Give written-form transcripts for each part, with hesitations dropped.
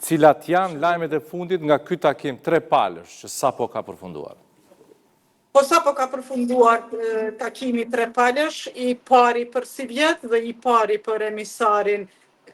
cilat janë lajmet e fundit nga ky takim trepalësh që sapo ka përfunduar? Po sapo ka përfunduar takimi trepalësh, i pari për si vjet dhe i pari për emisarin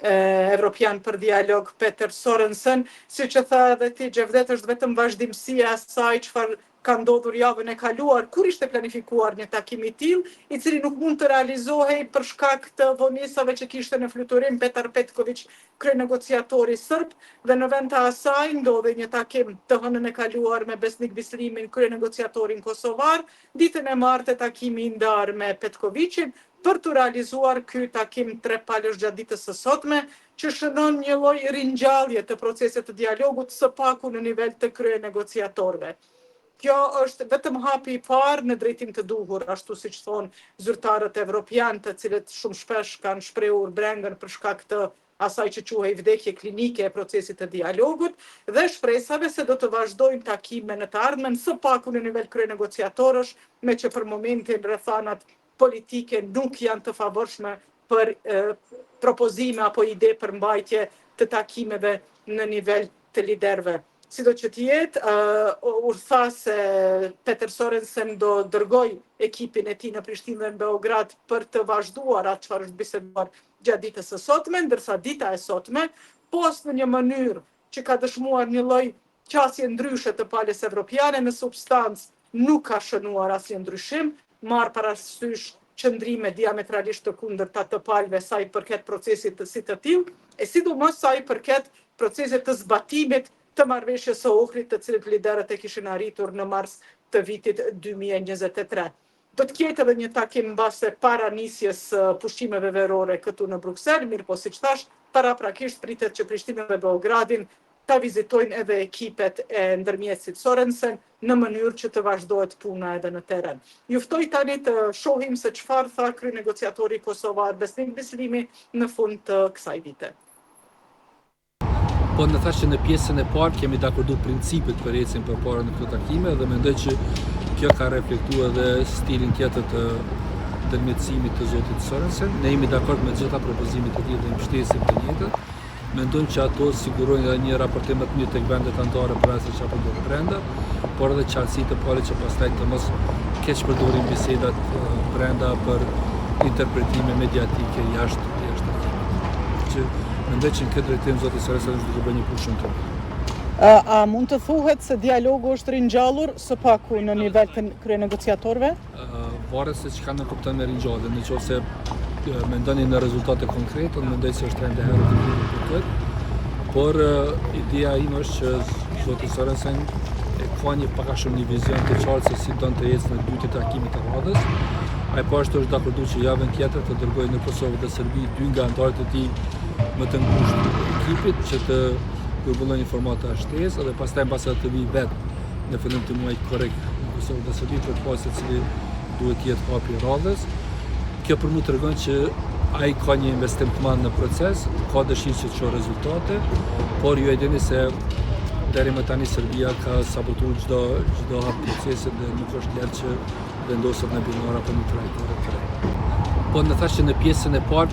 Evropian për dialog Peter Sorensen, si që tha edhe ti Gjevdet, është vetëm vazhdimësia e asaj çfarë ka ndodhur javën e kaluar, kur ishte planifikuar një takim i tillë, i cili nuk mund të realizohej për shkak të vonesave që kishte në fluturim Petar Petković, kryenegociatori serb, dhe në vend të asaj ndodhi një takim të hënën e kaluar me Besnik Bislimin, kryenegociatorin kosovar, ditën e martë takimi i ndar me Petkovićin, për të realizuar ky takim trepalësh gjatë ditës së sotme, që shënon një lloj ringjallje të procesit të dialogut së paku në nivel të kryenegociatorëve. Kjo është vetëm hapi i parë në drejtim të duhur, ashtu siç thonë zyrtarët evropian, të cilët shumë shpesh kanë shprehur brengën për shkak të asaj që quhej vdekje klinike e procesit të dialogut, dhe shpresave se do të vazhdojnë takime në të ardhmen së paku në nivel kryenegociatorësh, me që për momentin rrethanat politike nuk janë të favorshme për propozime apo ide për mbajtje të takimeve në nivel të liderëve. Sido që të jetë, u tha se Peter Sorensen do dërgoj ekipin e tij në Prishtinë dhe në Beograd për të vazhduar atë çfarë është biseduar gjatë ditës së sotme, ndërsa dita e sotme, post në një mënyrë që ka dëshmuar një lloj qasje ndryshe të palës evropiane, në substancë nuk ka shënuar asnjë ndryshim, marr parasysh qëndrime diametralisht të kundërta të palëve sa i përket procesit të si të tillë, e sidomos sa i përket procesit të zbatimit të marrëveshjes së Ohrit, të cilët liderët e kishin arritur në mars të vitit 2023. Do të ketë edhe një takim mbase para nisjes pushimeve verore këtu në Bruksel, mirë po siç thash, paraprakisht pritet që Prishtina dhe Beogradin ta vizitojnë edhe ekipet e ndërmjetësit Sorensen në mënyrë që të vazhdohet puna edhe në teren. Ju ftoj tani të shohim se çfarë tha kryenegociatori kosovar Besnik Bislimi në fund të kësaj dite. Po në thashë që në pjesën e parë kemi dakordu principet për ecjen përpara në këto takime dhe mendoj që kjo ka reflektuar edhe stilin tjetër të ndërmjetësimit të zotit Sorensen. Ne jemi dakord me gjitha propozimet e tij dhe mbështesim të njëjtat. Mendojmë që ato sigurojnë edhe një raportim më të mirë tek vendet anëtare për asaj çfarë do brenda, por edhe qartësi të pare që pastaj të mos keq përdorin bisedat brenda për interpretime mediatike jashtë takimit. Që mendoj që në këtë drejtim zoti Sorensen do të bëjë një pushim të mirë. A mund të thuhet se dialogu është ringjallur së paku në nivel të kryenegociatorëve? Varet se çka ne kupton me ringjallje, nëse mendoni në rezultate konkrete, mendoj se është ende herë të mirë për këtë, por ideja ime është që zoti Sorensen e ka një vizion të qartë se si don të ecë në dy takimet të radhës. Ai po ashtu është dakordu që javën tjetër të dërgojë në Kosovë dhe Serbi dy nga anëtarët e tij më të ngushtë të ekipit që të përbullojnë informata shtesë dhe pastaj mbasi të vijë vetë në fillim të muajit korrekt në Kosovë dhe Serbi për të pasur se cili duhet të jetë hapi i radhës. Kjo për mu të tregon që ai ka një investim të madh në proces, ka dëshirë që të shohë rezultate, por ju e dini se deri më tani Serbia ka sabotuar çdo hap procesi dhe nuk është lehtë që vendoset në binara për një trajtore të re. Po në thashë që në pjesën e parë